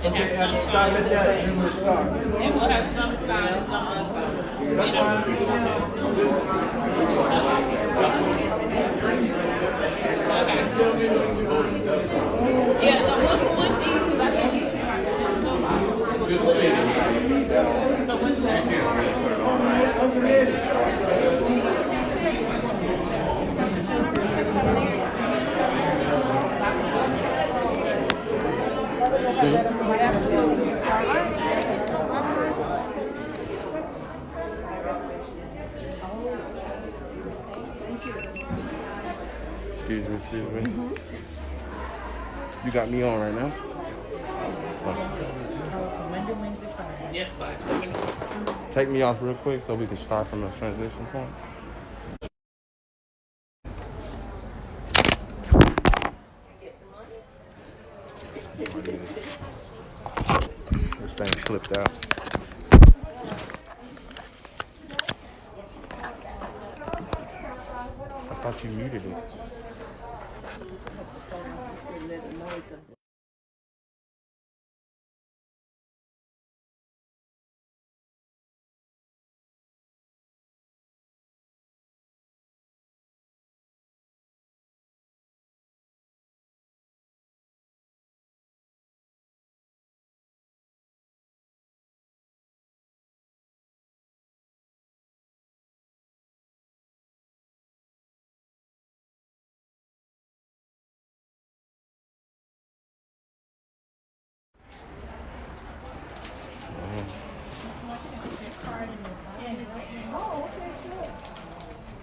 Okay, at the start of that, then we'll start. And we'll have some sign and some unsigned. That's fine. Okay. Yeah, so we'll split these because I think these two are going to be so what's that? Excuse me. You got me on right now? Take me off real quick so we can start from the transition point. This thing slipped out. I thought you muted it.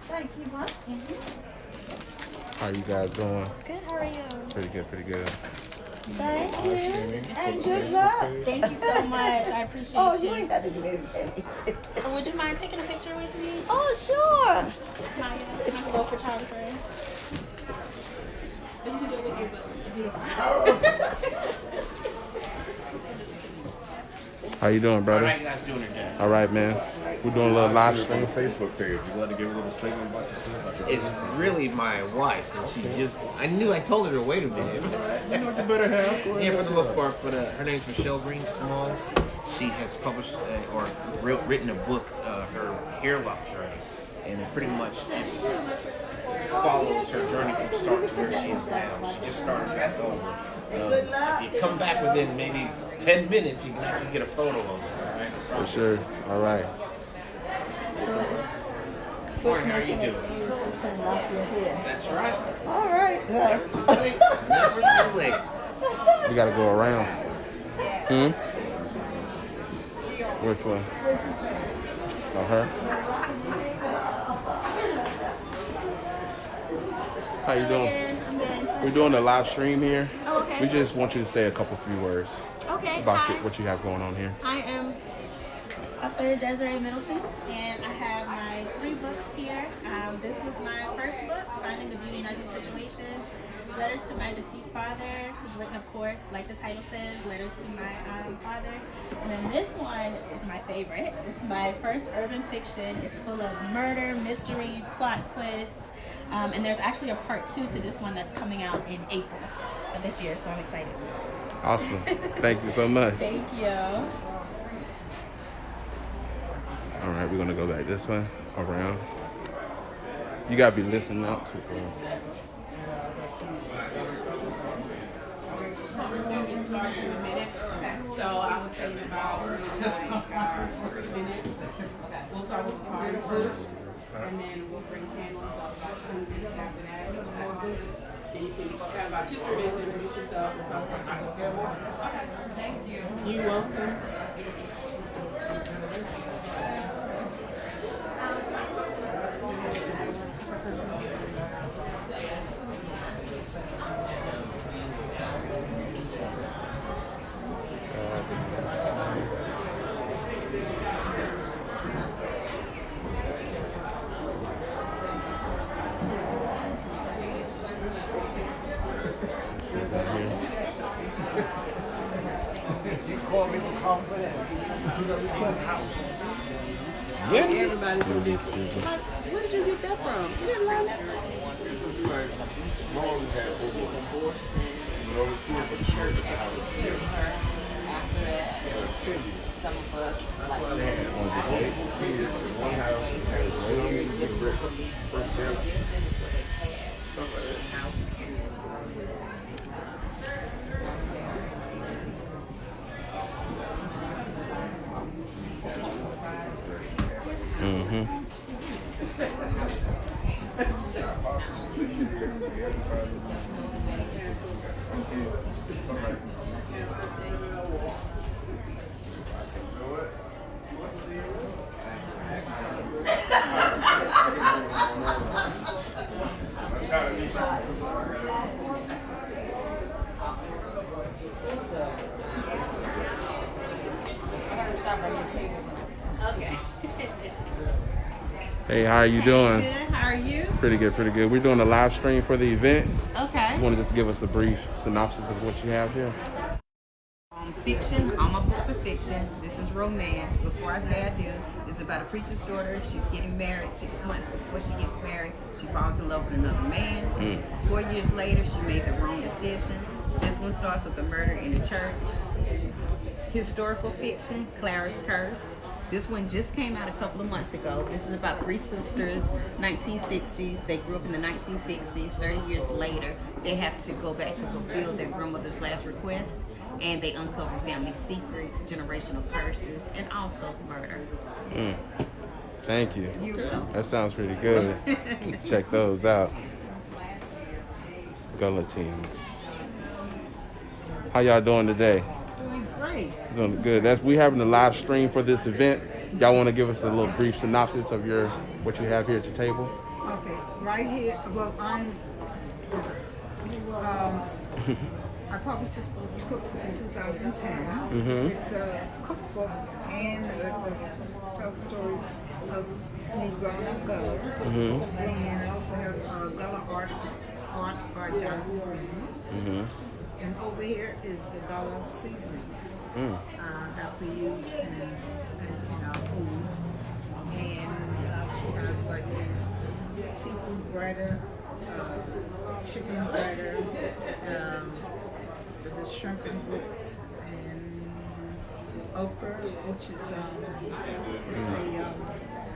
Thank you much. How you guys doing? Good, how are you? Pretty good. Thank you. And good luck. Thank you so much. I appreciate Oh, you. you ain't got to do anything. Would you mind taking a picture with me? Oh, sure. My little photographer. You can do it with you, but beautiful. How you doing, brother? How you guys doing today? All right, man. We're doing a little live On stream. the Facebook page, you want to give a little statement about yourself? It's really my wife's, and she just, I told her to wait a minute. You know what you better have. Go Yeah, ahead. for the most part, but her name's Michelle Green Smalls. She has published or written a book, her hair lock journey, and it pretty much just follows her journey from start to where she is now. She just started back over. If you come back within maybe 10 minutes, you can actually get a photo of her. All right? For sure. All right. Morning, how are you doing? That's right. All right. It's never too late. It's never too late. We gotta go around. Which one? Oh, her? How you doing? I'm good. We're doing a live stream here. Oh, okay. We just want you to say a few words Okay. about Hi. what you have going on here. I am Author Desiree Middleton, and I have my 3 books here. This was my first book, Finding the Beauty in Ugly Situations. Letters to My Deceased Father, who's written, of course, like the title says, Letters to My Father. And then this one is my favorite. It's my first urban fiction. It's full of murder, mystery, plot twists. And there's actually a part 2 to this one that's coming out in April of this year, so I'm excited. Awesome. Thank you so much. Thank you. All right, we're gonna go back this way, around. You gotta be listening out to. So I will tell you about 30 minutes. We'll start with the card first, and then we'll bring candles up about 20 minutes after that. Then you can have about 2-3 minutes to introduce yourself and talk about your work. Okay, thank you. You're welcome. Everybody's so different. Where did you get that from? You didn't learn that from? Some of us like okay. Hey, how are you doing? Good. How are you? Pretty good, pretty good. We're doing a live stream for the event. Okay. You want to just give us a brief synopsis of what you have here? Fiction. All my books are fiction. This is romance. Before I Say I Do, it's about a preacher's daughter. She's getting married. 6 months before she gets married, she falls in love with another man. 4 years later, she made the wrong decision. This one starts with a murder in the church. Historical fiction, Clara's Curse. This one just came out a couple of months ago. This is about 3 sisters, 1960s. They grew up in the 1960s. 30 years later, they have to go back to fulfill their grandmother's last request. And they uncover family secrets, generational curses, and also murder. Thank you. You're welcome. That sounds pretty good. Check those out. Guillotines. How y'all doing today? Doing great. Doing good. We having a live stream for this event. Y'all want to give us a little brief synopsis of what you have here at your table? Okay, right here. Well, I published this cookbook in 2010. It's a cookbook and it tells stories of me growing up Gullah. And it also has Gullah art by John Green. And over here is the Gullah seasoning that we use in our food. And she has like the seafood breader, chicken breader, the shrimp and grits, and okra, which is it's a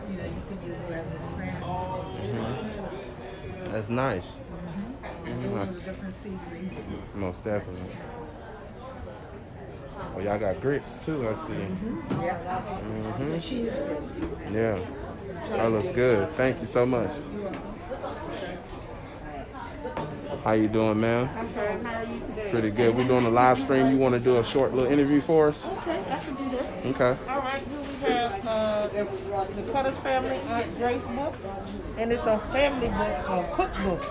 you can use it as a snack. That's nice. And those are the different seasonings. Most definitely. Oh, y'all got grits too, I see. Yeah. The cheese grits. Yeah. That looks good. Thank you so much. How you doing, ma'am? I'm sorry, how are you today? Pretty good. We're doing a live stream. You want to do a short little interview for us? Okay, I can do that. Okay. All right, here we have the Cutter's Family Aunt Grace book, and it's a family book, a cookbook.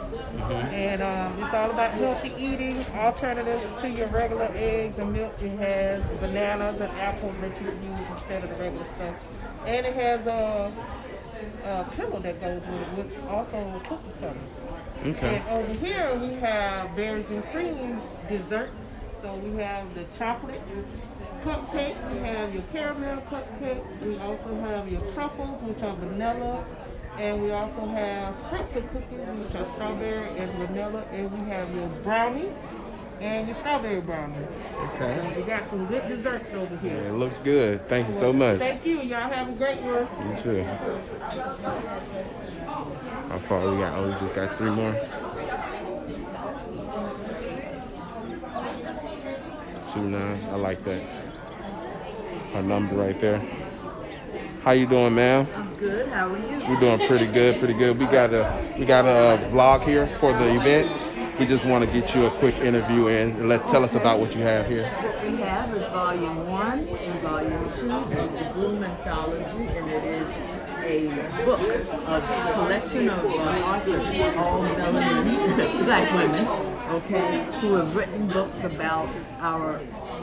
And it's all about healthy eating, alternatives to your regular eggs and milk. It has bananas and apples that you can use instead of the regular stuff. And it has a pillow that goes with it, with also cookie cutters. Okay. And over here we have berries and creams desserts. So we have the chocolate cupcake, we have your caramel cupcake, we also have your truffles, which are vanilla, and we also have spritzer cookies, which are strawberry and vanilla, and we have your brownies and your strawberry brownies. Okay. So we got some good desserts over here. Yeah, it looks good. Thank you so much. Thank you. Y'all have a great one. You too. How far we got? Oh, we just got 3 more. 29. I like that. Our number right there. How you doing, ma'am? I'm good. How are you? We're doing pretty good, pretty good. We got a vlog here for the event. We just want to get you a quick interview and tell us about what you have here. What we have is Volume 1 and Volume 2 of the Bloom Anthology, and it is a book, a collection of authors, all melanin black women, okay, who have written books about our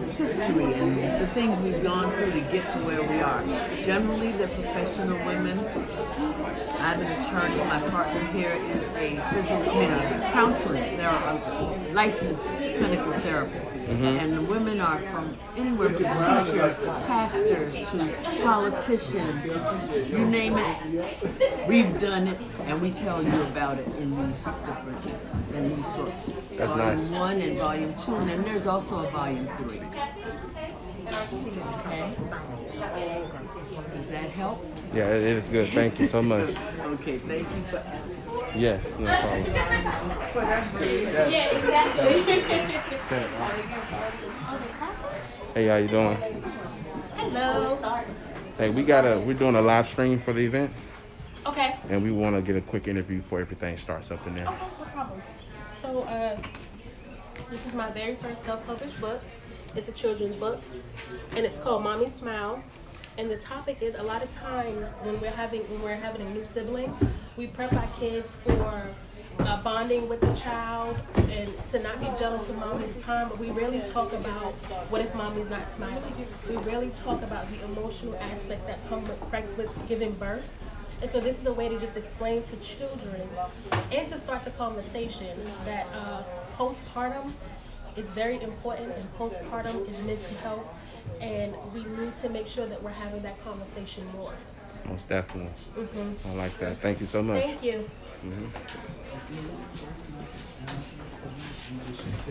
history and the things we've gone through to get to where we are. Generally, they're professional women. I'm an attorney. My partner here is a counseling. They're a licensed clinical therapist. And the women are from anywhere from teachers, pastors, to politicians. You name it, we've done it, and we tell you about it in these books. That's Volume nice. 1 and Volume 2, and then there's also a Volume 3. Okay? Does that help? Yeah, it is good. Thank you so much. Okay, thank you for asking. Yes, no problem. Well, that's good. Hey, how you doing? Hello. Hey, we're doing a live stream for the event, Okay. and we want to get a quick interview before everything starts up in there. Okay, no problem. So, this is my very first self-published book. It's a children's book, and it's called Mommy Smile. And the topic is, a lot of times when we're having a new sibling, we prep our kids for bonding with the child and to not be jealous of mommy's time, but we rarely talk about what if mommy's not smiling. We rarely talk about the emotional aspects that come with giving birth. And so this is a way to just explain to children and to start the conversation that postpartum is very important, and postpartum is mental health, and we need to make sure that we're having that conversation more. Most definitely. I like that. Thank you so much. Thank you.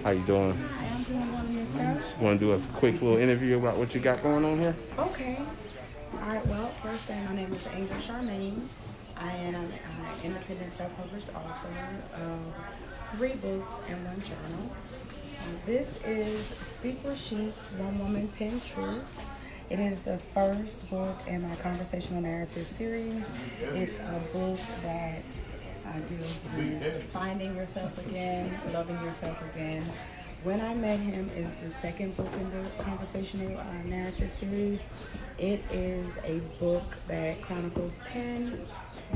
How you doing? Hi, I'm doing well, and yourself? Want to do a quick little interview about what you got going on here? Okay. All right, well, first thing, my name is Angel Charmaine. I am an independent self-published author of 3 books and 1 journal. This is Speak with She, One Woman, 10 Truths. It is the first book in my conversational narrative series. It's a book that deals with finding yourself again, loving yourself again. When I Met Him is the second book in the conversational narrative series. It is a book that chronicles 10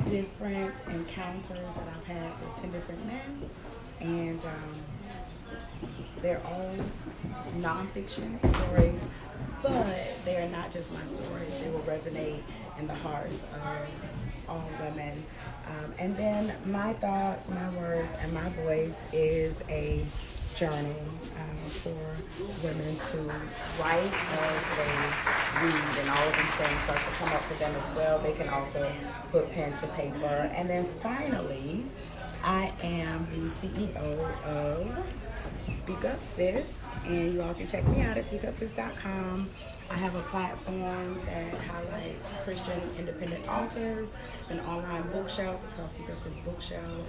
different encounters that I've had with 10 different men. And they're all nonfiction stories, but they're not just my stories. They will resonate in the hearts of all women. And then my thoughts, my words, and my voice is a journal for women to write as they read, and all of these things start to come up for them as well. They can also put pen to paper. And then finally, I am the CEO of Speak Up Sis, and you all can check me out at speakupsis.com. I have a platform that highlights Christian independent authors, an online bookshelf. It's called Speak Up Sis Bookshelf.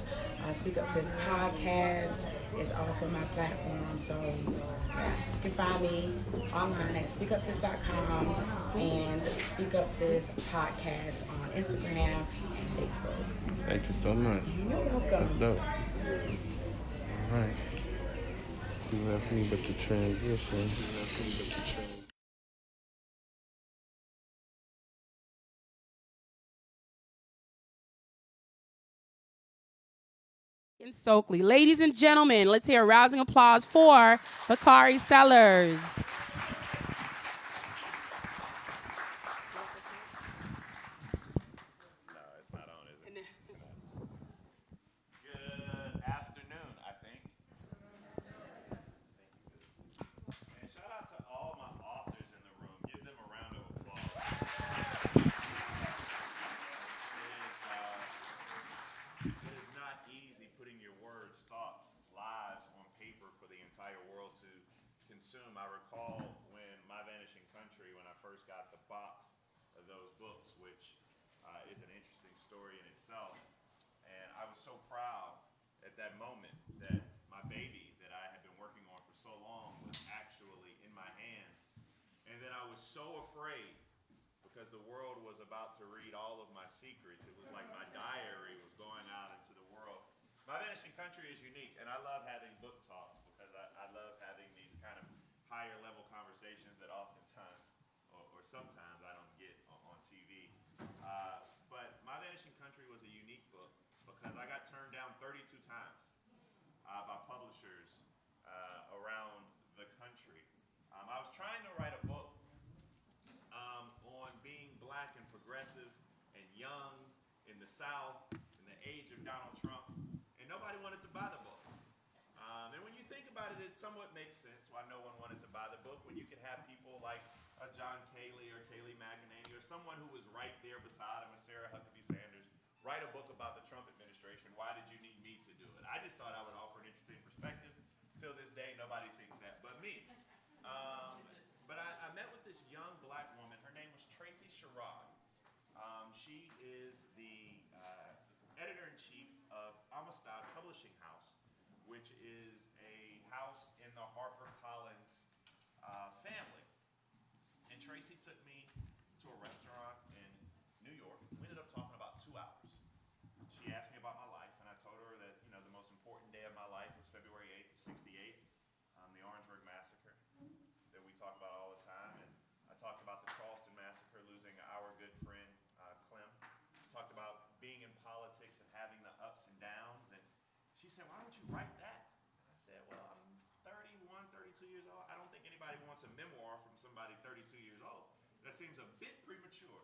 Speak Up Sis Podcast is also my platform. So yeah, you can find me online at speakupsis.com and Speak Up Sis Podcast on Instagram, Facebook. Thank you so much. You're welcome. That's dope. All right. You left me but the transition. In Stokely. Ladies and gentlemen, let's hear a rousing applause for Bakari Sellers. Good afternoon, I think. And shout out to all my authors in the room. Give them a round of applause. It is not easy putting your words, thoughts, lives on paper for the entire world to consume. I recall when My Vanishing Country, when I first got the box of those books, which is an interesting story in itself. And I was so proud at that moment that my baby that I had been working on for so long was actually in my hands. And then I was so afraid because the world was about to read all of my secrets. It was like my diary was going out into the world. My Vanishing Country is unique, and I love having book talks because I love having these kind of higher level conversations that oftentimes, or sometimes I don't get on TV. But My Vanishing Country was a unique book because I got turned down 32 times by publishers around the country. I was trying to write a book on being black and progressive and young in the South in the age of Donald Trump, and nobody wanted to buy the book. And when you think about it, it somewhat makes sense why no one wanted to buy the book when you could have people like a John Cayley or Kayleigh McEnany or someone who was right there beside him, a Sarah Huckabee Sanders, write a book about the Trump administration. Why did you need me to do it? I just thought I would offer an interesting perspective. Till this day, nobody thinks that but me. But I met with this young black woman. Her name was Tracy Johnson. She is the editor-in-chief of Amistad Publishing House, which is a house in the HarperCollins family. And Tracy took me to a restaurant in New York. We ended up talking about 2 hours. She asked me about my life, and I told her that, you know, the most important day of my life was February 8th of '68, the Orangeburg Massacre that we talk about all the time. And I talked about the Charleston Massacre, losing our good friend, Clem. Talked about being in politics and having the ups and downs. And she said, why don't you write that? And I said, well, I'm 31, 32 years old. I don't think anybody wants a memoir from somebody 32 years old. That seems a bit premature.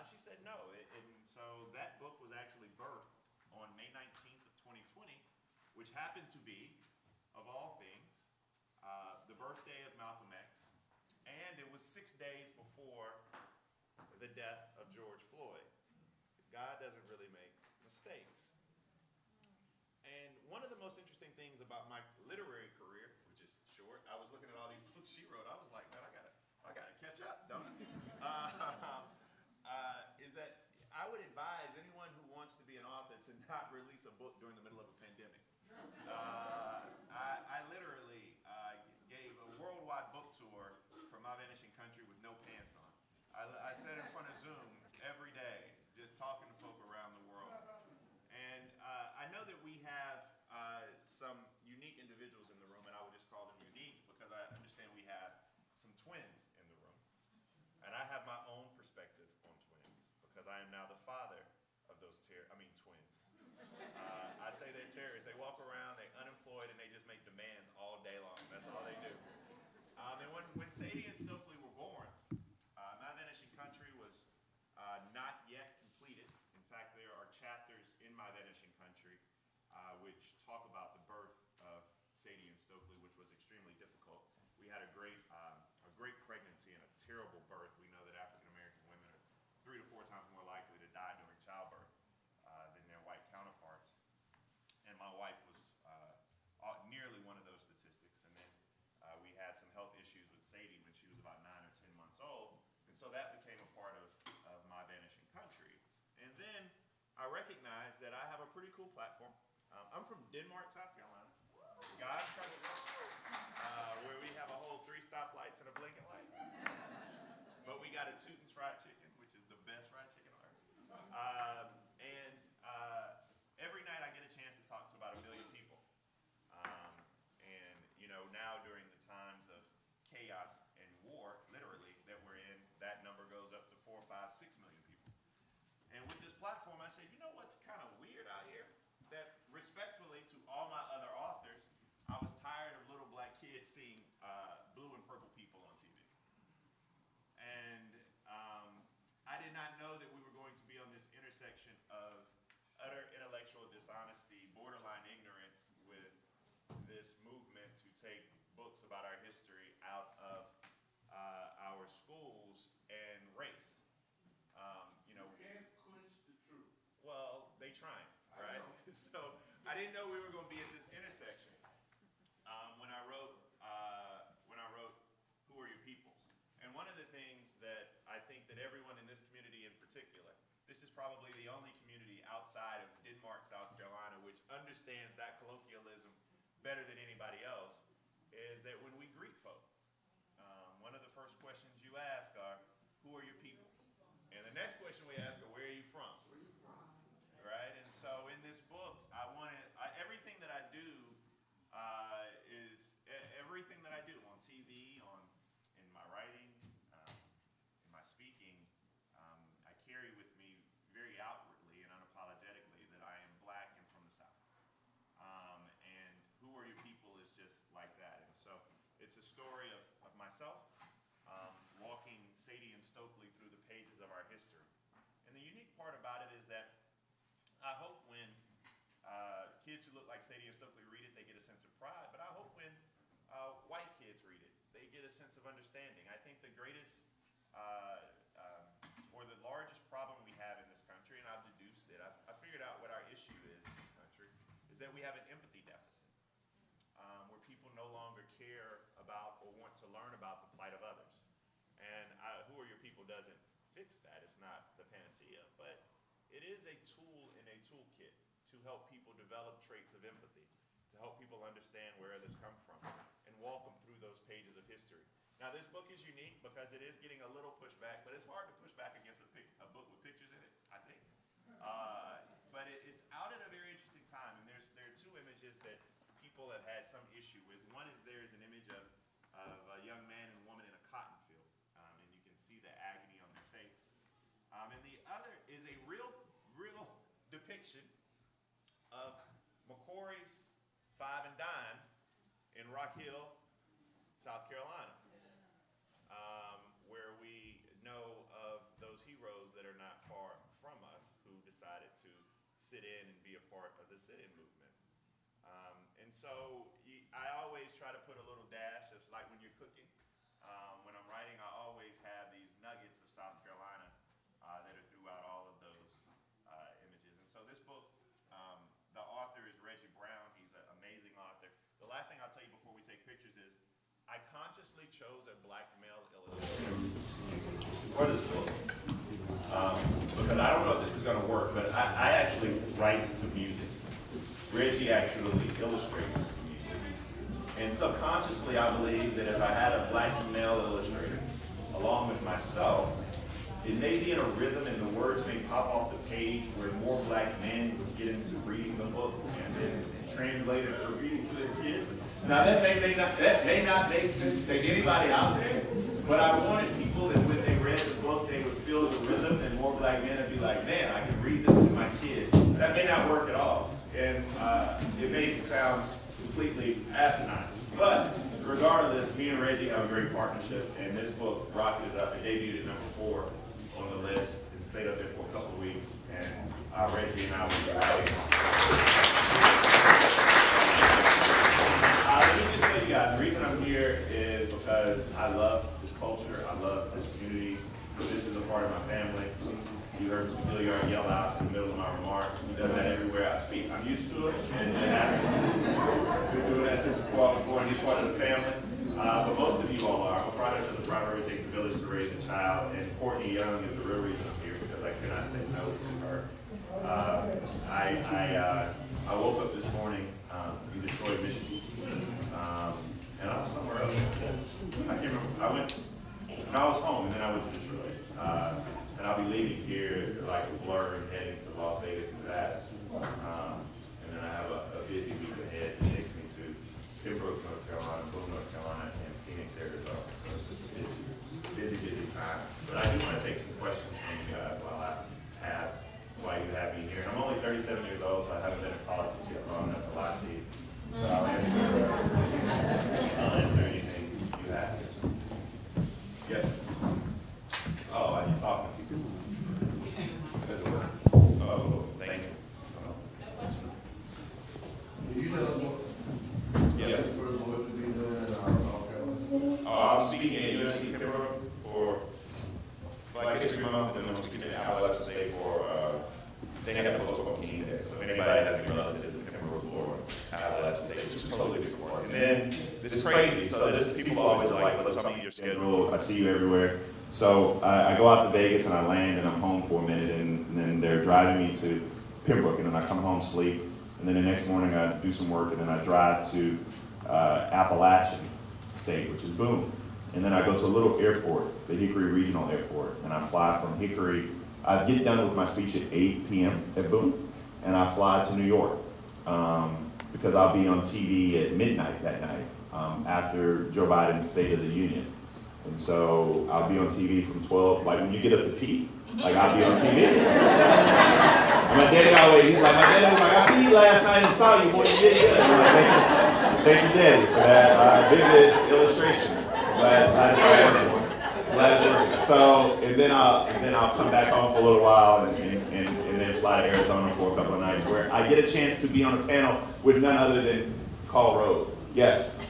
She said no, and so that book was actually birthed on May 19th of 2020, which happened to be, of all things, the birthday of Malcolm X, and it was 6 days before the death of George Floyd. God doesn't really make mistakes. And one of the most interesting things about my literary career, which is short, I was looking at all these books she wrote. I was like, man, I gotta catch up, don't I? Is that I would advise anyone who wants to be an author to not release a book during the middle of a pandemic. I literally gave a worldwide book tour for My Vanishing Country with no pants on. I sat in front of Zoom every day, just talking to folk around the world. And I know that we have some unique individuals in the room, and I would just call them unique because I understand we have some twins in the room. And I have my own perspective on twins because I am now the father of those twins. I say they're terrorists. They walk around, they're unemployed, and they just make demands all day long. That's all they do. And when Sadie and Stokely were born, My Vanishing Country was not yet completed. In fact, there are chapters in My Vanishing Country which talk about the birth of Sadie and Stokely, which was extremely difficult. We had a great pregnancy and a terrible birth. We know that African American women are 3 to 4 times more likely to die during childbirth than their white counterparts. And my wife was nearly one of those statistics. And then we had some health issues with Sadie when she was about 9 or 10 months old. And so that became a part of My Vanishing Country. And then I recognized that I have a pretty cool platform. I'm from Denmark, South Carolina, God's country, where we have a whole 3 stoplights and a blinking light. But we got a Tootin's Fried Chicken, which is the best fried chicken on earth. And every night I get a chance to talk to about 1 million people. And you know, now during the times of chaos and war, literally, that we're in, that number goes up to 4, 5, 6 million people. And with this platform, I said, you know what's kind of weird out here? That respectfully to all my other authors, I was tired of little black kids seeing blue and purple people on TV. And I did not know that we were going to be on this intersection of utter intellectual dishonesty, borderline ignorance, with this movement to take books about our history out of our schools and race. You know, you can't quench the truth. Well, they trying, right? So I didn't know we were going to be at this intersection when I wrote Who Are Your People? And one of the things that I think that everyone in this community in particular, this is probably the only community outside of Denmark, South Carolina, which understands that colloquialism better than anybody else, is that when we greet folk, one of the first questions you ask are, who are your people? And the next question we ask are, where are you from? Where are you from? Right? And so in this book, everything that I do is everything that I do on TV, in my writing, in my speaking, I carry with me very outwardly and unapologetically that I am black and from the South. And Who Are Your People is just like that. And so it's part about it is that I hope when kids who look like Sadie and Stokely read it, they get a sense of pride. But I hope when white kids read it, they get a sense of understanding. I think the greatest or the largest problem we have in this country, and I've deduced it, I figured out what our issue is in this country, is that we have an empathy deficit, where people no longer care about or want to learn about the plight of others. And Who Are Your People doesn't fix that. It's not the panacea, but it is a tool in a toolkit to help people develop traits of empathy, to help people understand where others come from, and walk them through those pages of history. Now, this book is unique because it is getting a little pushback, but it's hard to push back against a book with pictures in it, I think. But it's out at a very interesting time, and there are two images that people have had some issue with. One is there's an image of a young man and woman in a cotton field, and you can see the agony on their face. And the other is a real depiction of McCory's Five and Dime in Rock Hill, South Carolina, where we know of those heroes that are not far from us who decided to sit in and be a part of the sit-in movement. And so I always try to put a little dash. It's like when you're cooking. When I'm writing, I always have these nuggets of South Carolina that are throughout all of those images. And so this book, the author is Reggie Brown. He's an amazing author. The last thing I'll tell you before we take pictures is I consciously chose a black male illustrator for this book. Because I don't know if this is going to work, but I actually write to music. Reggie actually illustrates to music. And subconsciously, I believe that if I had a black male illustrator, along with myself, it may be in a rhythm and the words may pop off the page where more black men would get into reading the book and then translate it to reading to their kids. Now that may not make sense to anybody out there, but I wanted people that when they read the book, they would feel the rhythm and more black men would be like, man, I can read this to my kid. That may not work at all. And it may sound completely asinine. But regardless, me and Reggie have a great partnership, and this book rocketed up. It debuted at number 4 on the list and stayed up there for a couple of weeks. And Reggie and I will be writing. Let me just tell you guys, the reason I'm here is because I love this culture. I love this community. This is a part of my family. You heard Mr. Gilliard yell out in the middle of my remarks. He does that everywhere I speak. I'm used to it, and it happens. Been doing that since before, and he's part of the family. But most of you all are. I'm a product of the Primary Takes a Village to Raise a Child, and Courtney Young is the real reason I'm here because I could not say no to her. I woke up this morning in Detroit, Michigan, and I was somewhere else. I can't remember. I was home, and then I went to Detroit. And I'll be leaving here like a blur and heading to Las Vegas and that. And then I have a busy week ahead that takes me to Pembroke, North Carolina, Boone, North Carolina, and Phoenix, Arizona. So it's just a busy time. But I do want to take some questions from you guys while you have me here. And I'm only 37 years old, so I haven't been in politics yet long enough to lie to you. But I'll answer anything you have. Yes? Oh, are you talking? Oh, thank you. Do you know Yes. what you'll be doing in North Carolina? I'm speaking at UNC Pembroke for Black History Month, and I'm speaking at Appalachian State for, they have a local King Day. So if anybody has any relatives in Pembroke or Appalachian State, it's totally different work. And then this is crazy. So there's people always are like, let's tell me your schedule. I see you everywhere. So I go out to Vegas and I land and I'm home for a minute, and then they're driving me to Pembroke, and then I come home, sleep, and then the next morning I do some work, and then I drive to Appalachian State, which is Boone. And then I go to a little airport, the Hickory Regional Airport, and I fly from Hickory. I get done with my speech at 8 p.m. at Boone, and I fly to New York because I'll be on TV at midnight that night after Joe Biden's State of the Union. And so I'll be on TV from 12, like when you get up to pee, like I'll be on TV. And my daddy always, he's like, I peed last night and saw you, boy, you did good. I'm like, thank you, Daddy, for that vivid illustration. Glad it's all Glad to. So, and then I'll come back home for a little while and then fly to Arizona for a couple of nights where I get a chance to be on a panel with none other than Carl Rose. Yes.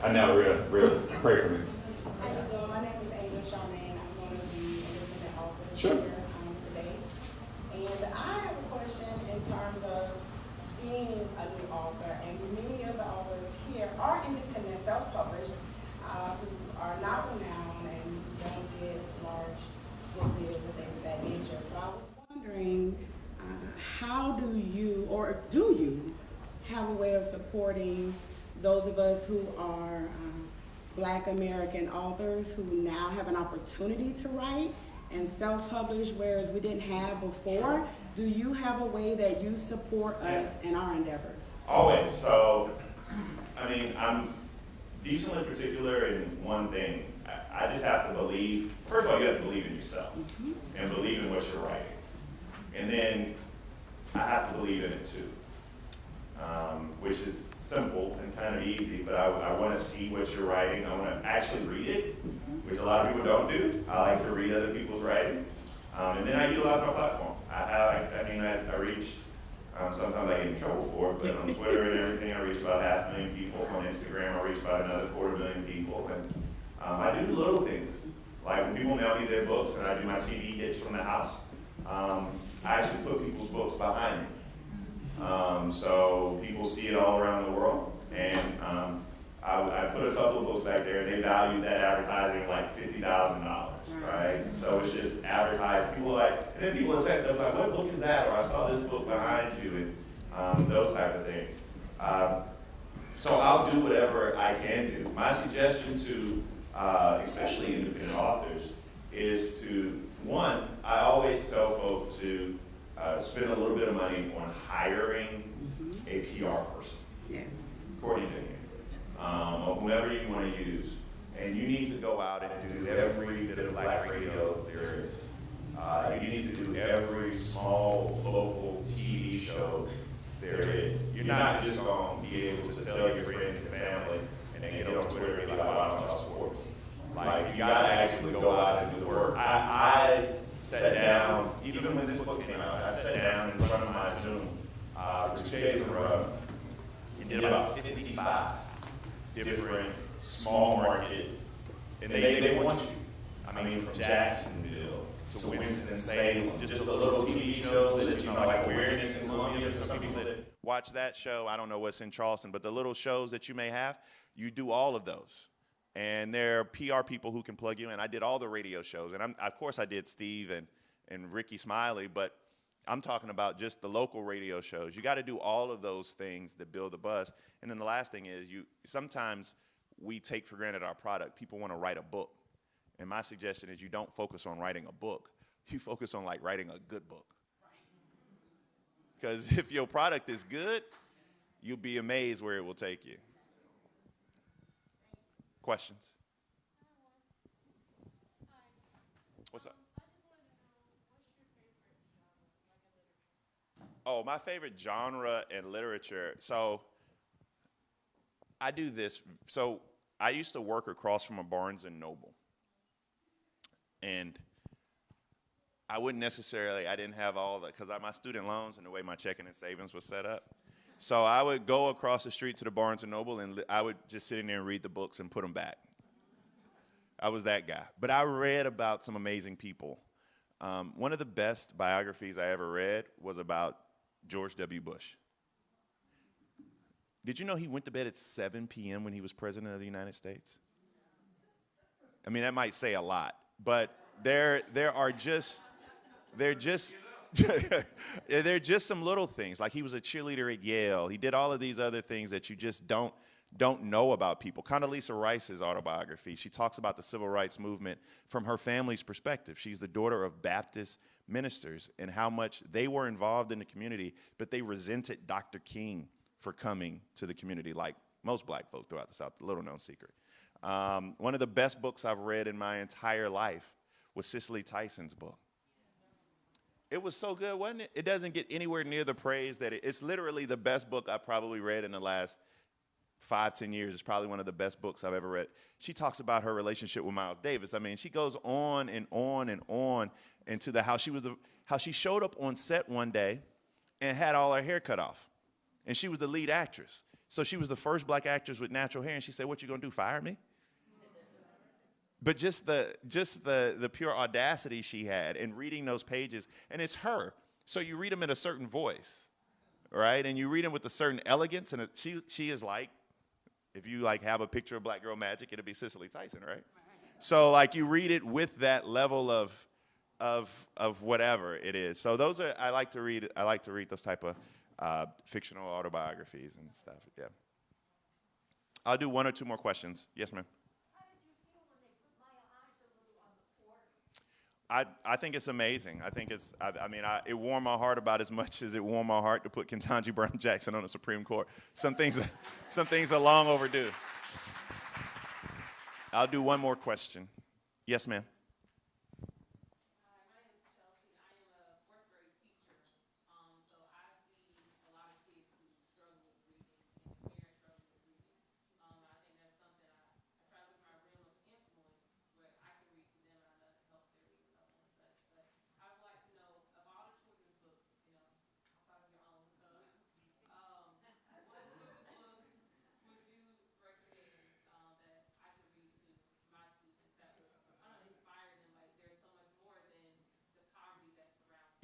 I know, really. Pray for me. How you doing? My name is Charmaine. I'm one of the independent authors Sure. here today. And I have a question in terms of being a new author. And many of the authors here are independent, self-published, who are not renowned and don't get large book deals and things of that nature. So I was wondering, how do you have a way of supporting those of us who are Black American authors who now have an opportunity to write and self-publish, whereas we didn't have before? Do you have a way that you support us in our endeavors? Always. So, I mean, I'm decently particular in one thing. I just have to believe, first of all, you have to believe in yourself and believe in what you're writing. And then I have to believe in it too, which is simple and kind of easy, but I want to see what you're writing. I want to actually read it, which a lot of people don't do. I like to read other people's writing. And then I utilize my platform. I reach, sometimes I get in trouble for it, but on Twitter and everything, I reach about 500,000 people. On Instagram, I reach about another 250,000 people. And I do little things. Like when people mail me their books and I do my TV hits from the house, I actually put people's books behind me. So people see it all around the world. And I put a couple of books back there, and they valued that advertising like $50,000, right? So it's just advertised. People are like, and then people attack them like, what book is that? Or I saw this book behind you, and those type of things. So I'll do whatever I can do. My suggestion to, especially independent authors, is to, one, I always tell folks to spend a little bit of money on hiring a PR person. Yes. Courtney's in here. Or whomever you want to use. And you need to go out and do every bit of Black radio there is. You need to do every small local TV show there is. You're not just going to be able to tell your friends and family and then get on Twitter and be like, I don't know sports. Like, you got to actually go out and do the work. I sat down, even when this book came out, I sat down in front of my Zoom for 2 days in a row and did about 55 different small market, and they want you. I mean, from Jacksonville to Winston-Salem, just a little TV show that you know, like Awareness in Columbia. For some people that watch that show, I don't know what's in Charleston, but the little shows that you may have, you do all of those. And there are PR people who can plug you in. I did all the radio shows, and of course I did Steve and Ricky Smiley, but I'm talking about just the local radio shows. You got to do all of those things that build the buzz. And then the last thing is, sometimes we take for granted our product. People want to write a book. And my suggestion is you don't focus on writing a book. You focus on like writing a good book. Because if your product is good, you'll be amazed where it will take you. Questions? What's up? Oh, my favorite genre in literature. So I do this. So I used to work across from a Barnes and Noble. And I wouldn't necessarily, I didn't have all that, because my student loans and the way my checking and savings was set up. So I would go across the street to the Barnes and Noble, and I would just sit in there and read the books and put them back. I was that guy. But I read about some amazing people. One of the best biographies I ever read was about George W. Bush. Did you know he went to bed at 7 p.m. when he was president of the United States? I mean, that might say a lot, but they're just some little things. Like, he was a cheerleader at Yale. He did all of these other things that you just don't know about people. Condoleezza Rice's autobiography, she talks about the civil rights movement from her family's perspective. She's the daughter of Baptist ministers and how much they were involved in the community, but they resented Dr. King for coming to the community, like most black folk throughout the South, little known secret. One of the best books I've read in my entire life was Cicely Tyson's book. It was so good, wasn't it? It doesn't get anywhere near the praise that it's literally the best book I probably read in the last 5-10 years. It's probably one of the best books I've ever read. She talks about her relationship with Miles Davis. I mean, she goes on and on and on into how she showed up on set one day and had all her hair cut off. And she was the lead actress. So she was the first black actress with natural hair, and she said, "What you gonna do, fire me?" But just the pure audacity she had in reading those pages, and it's her. So you read them in a certain voice, right? And you read them with a certain elegance, and she is like, if you like have a picture of Black Girl Magic, it'll be Cicely Tyson, right? So like you read it with that level of whatever it is. So those are I like to read those type of fictional autobiographies and stuff. Yeah. I'll do one or two more questions. Yes, ma'am. I think it's amazing. I think it's, it warmed my heart about as much as it warmed my heart to put Ketanji Brown Jackson on the Supreme Court. Some things are long overdue. I'll do one more question. Yes, ma'am.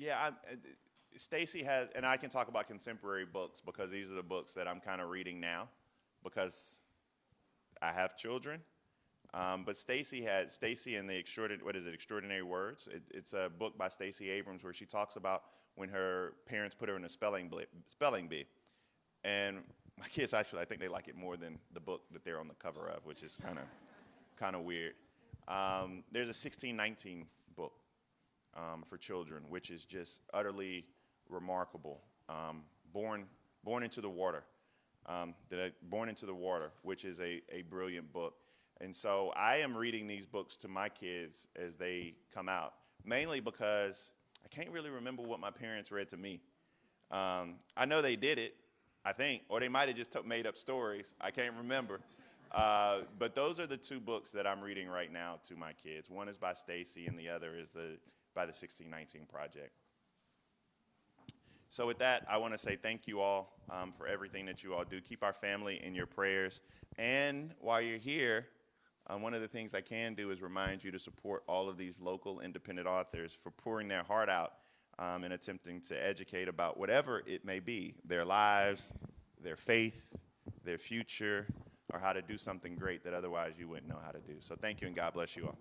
Yeah, Stacy has, and I can talk about contemporary books because these are the books that I'm kind of reading now because I have children. But Stacy and the Extraordinary Words. It's a book by Stacey Abrams where she talks about when her parents put her in a spelling bee. And my kids actually, I think they like it more than the book that they're on the cover of, which is kind of weird. There's a 1619 book for children, which is just utterly remarkable. Born into the Water, Born into the Water, which is a brilliant book. And so I am reading these books to my kids as they come out, mainly because I can't really remember what my parents read to me. I know they did it, I think, or they might have just made up stories. I can't remember. But those are the two books that I'm reading right now to my kids. One is by Stacy, and the other is by the 1619 Project. So with that, I want to say thank you all for everything that you all do. Keep our family in your prayers. And while you're here, one of the things I can do is remind you to support all of these local independent authors for pouring their heart out and attempting to educate about whatever it may be, their lives, their faith, their future, or how to do something great that otherwise you wouldn't know how to do. So thank you, and God bless you all.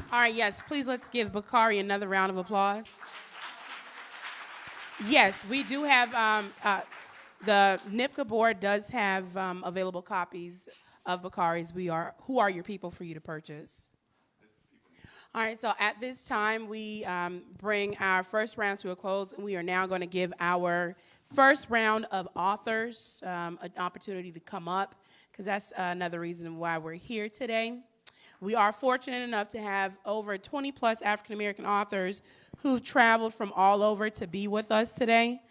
All right, yes, please let's give Bakari another round of applause. Yes, we do have, the NIPCA board does have available copies of Bakari's Who Are Your People for you to purchase. All right, so at this time, we bring our first round to a close, and we are now going to give our first round of authors an opportunity to come up, because that's another reason why we're here today. We are fortunate enough to have over 20-plus African-American authors who've traveled from all over to be with us today.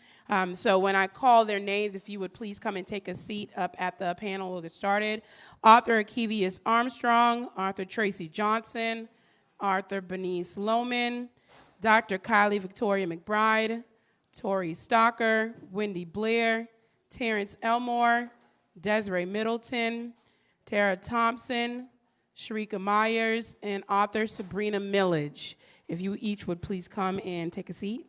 So when I call their names, if you would please come and take a seat up at the panel, we'll get started. Author Arcevius Armstrong, author Tracy Johnson, author Bernice Loman, Dr. Kylie Victoria Mcbride, Tori Stocker, Wendy Blair, Terence Elmore, Desiree Middleton, Tara Thompson, Sharika Myers, and author Sabrina Millage. If you each would please come and take a seat.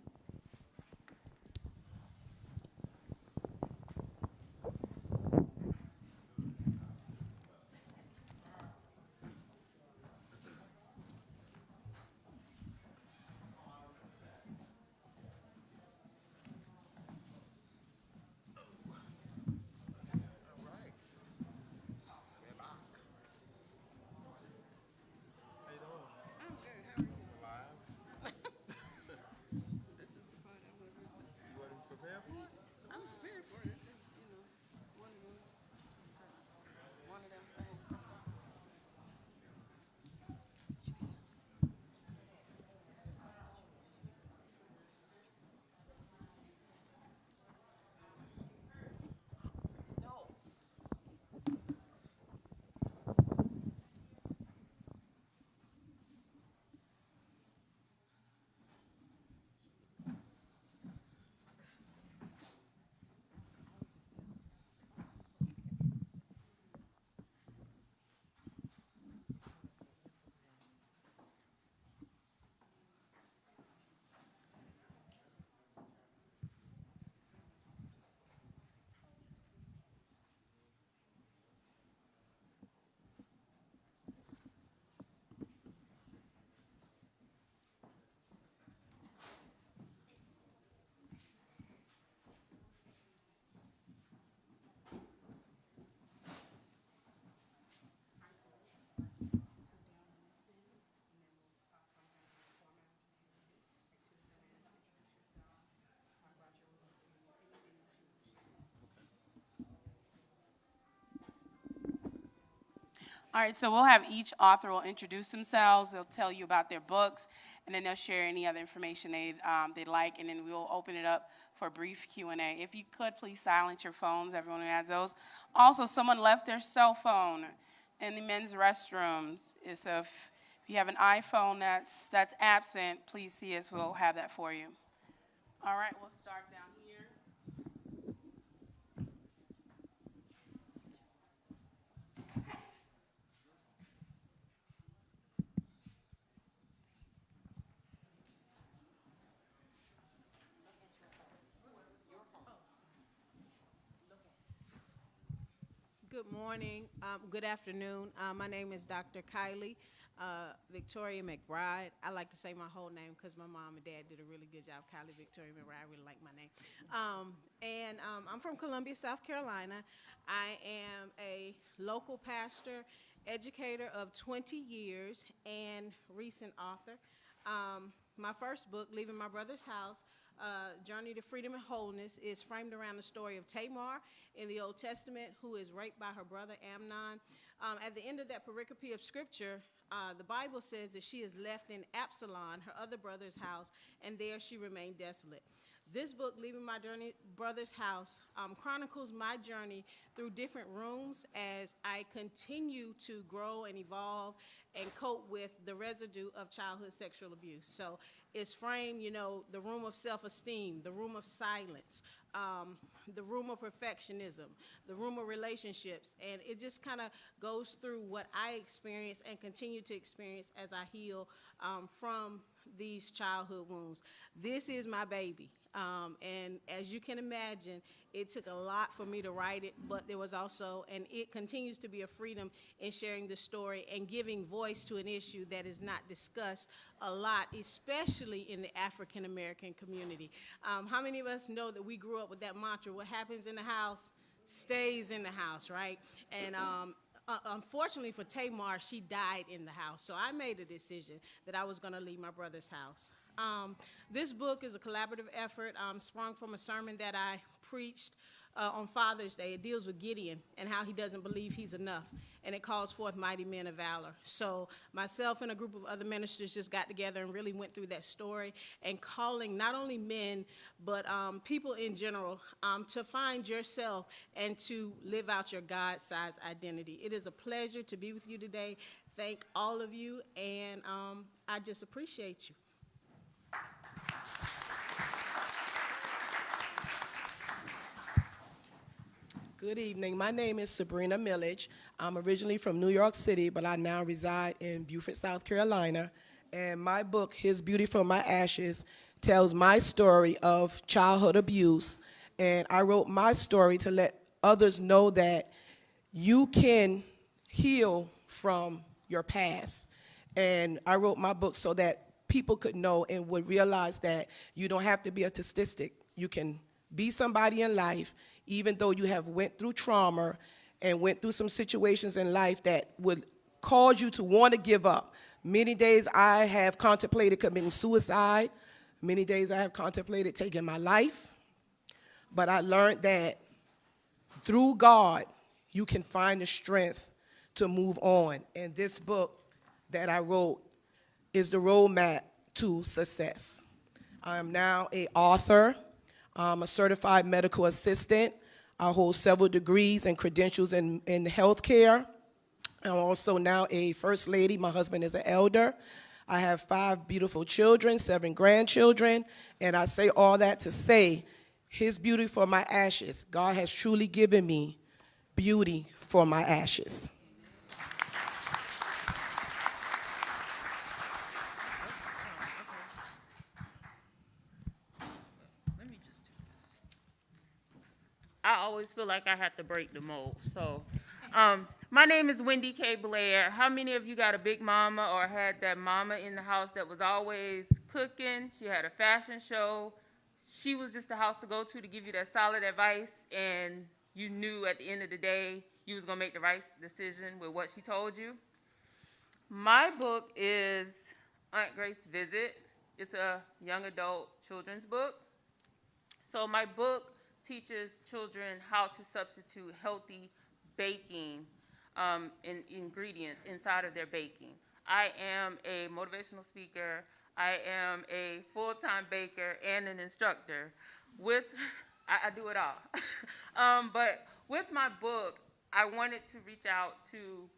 All right, so we'll have each author will introduce themselves. They'll tell you about their books, and then they'll share any other information they'd like, and then we'll open it up for a brief Q&A. If you could, please silence your phones, everyone who has those. Also, someone left their cell phone in the men's restrooms. So if you have an iPhone that's absent, please see us. We'll have that for you. All right, we'll start down here. Good morning, good afternoon. My name is Dr. Kylie Victoria Mcbride. I like to say my whole name because my mom and dad did a really good job. Kylie Victoria Mcbride, I really like my name. I'm from Columbia, South Carolina. I am a local pastor, educator of 20 years, and recent author. My first book, Leaving My Brother's House, Journey to Freedom and Wholeness, is framed around the story of Tamar in the Old Testament, who is raped by her brother Amnon. At the end of that pericope of scripture, the Bible says that she is left in Absalom, her other brother's house, and there she remained desolate. This book, Leaving My Brother's House, chronicles my journey through different rooms as I continue to grow and evolve and cope with the residue of childhood sexual abuse. So it's framed, the room of self-esteem, the room of silence, the room of perfectionism, the room of relationships, and it just kind of goes through what I experience and continue to experience as I heal from these childhood wounds. This is my baby. And as you can imagine, it took a lot for me to write it, but there was also, and it continues to be a freedom in sharing the story and giving voice to an issue that is not discussed a lot, especially in the African American community. How many of us know that we grew up with that mantra, what happens in the house stays in the house, right? And unfortunately for Tamar, she died in the house. So I made a decision that I was going to leave my brother's house. This book is a collaborative effort sprung from a sermon that I preached on Father's Day. It deals with Gideon and how he doesn't believe he's enough, and it calls forth mighty men of valor. So myself and a group of other ministers just got together and really went through that story and calling not only men, but people in general to find yourself and to live out your God-sized identity. It is a pleasure to be with you today. Thank all of you, and I just appreciate you. Good evening. My name is Sabrina Millage. I'm originally from New York City, but I now reside in Beaufort, South Carolina. And my book, His Beauty from My Ashes, tells my story of childhood abuse. And I wrote my story to let others know that you can heal from your past. And I wrote my book so that people could know and would realize that you don't have to be a statistic. You can be somebody in life, even though you have went through trauma and went through some situations in life that would cause you to want to give up. Many days I have contemplated committing suicide. Many days I have contemplated taking my life. But I learned that through God, you can find the strength to move on. And this book that I wrote is the roadmap to success. I am now an author. I'm a certified medical assistant. I hold several degrees and credentials in healthcare. I'm also now a first lady. My husband is an elder. I have 5 beautiful children, 7 grandchildren, and I say all that to say, His beauty for my ashes. God has truly given me beauty for my ashes. I always feel like I have to break the mold. So, my name is Wendy K Blair. How many of you got a big mama or had that mama in the house that was always cooking? She had a fashion show. She was just the house to go to give you that solid advice, and you knew at the end of the day you was going to make the right decision with what she told you. My book is Aunt Grace Visit. It's a young adult children's book. So my book teaches children how to substitute healthy baking ingredients inside of their baking. I am a motivational speaker. I am a full-time baker and an instructor. I do it all. But with my book, I wanted to reach out to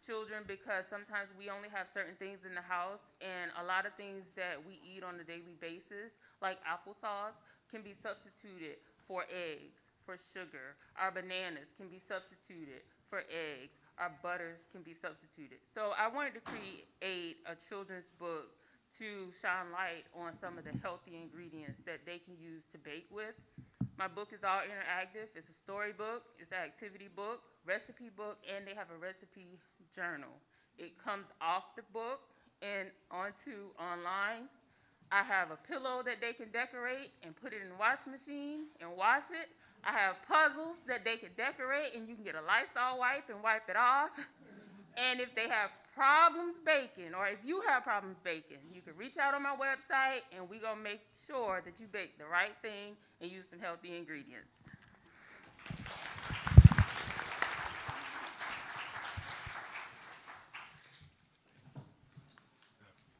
children because sometimes we only have certain things in the house, and a lot of things that we eat on a daily basis, like applesauce, can be substituted for eggs, for sugar. Our bananas can be substituted for eggs. Our butters can be substituted. So I wanted to create a children's book to shine light on some of the healthy ingredients that they can use to bake with. My book is all interactive. It's a storybook, it's an activity book, recipe book, and they have a recipe journal. It comes off the book and onto online. I have a pillow that they can decorate and put it in the washing machine and wash it. I have puzzles that they can decorate, and you can get a Lysol wipe and wipe it off. And if they have problems baking, or if you have problems baking, you can reach out on my website, and we're going to make sure that you bake the right thing and use some healthy ingredients.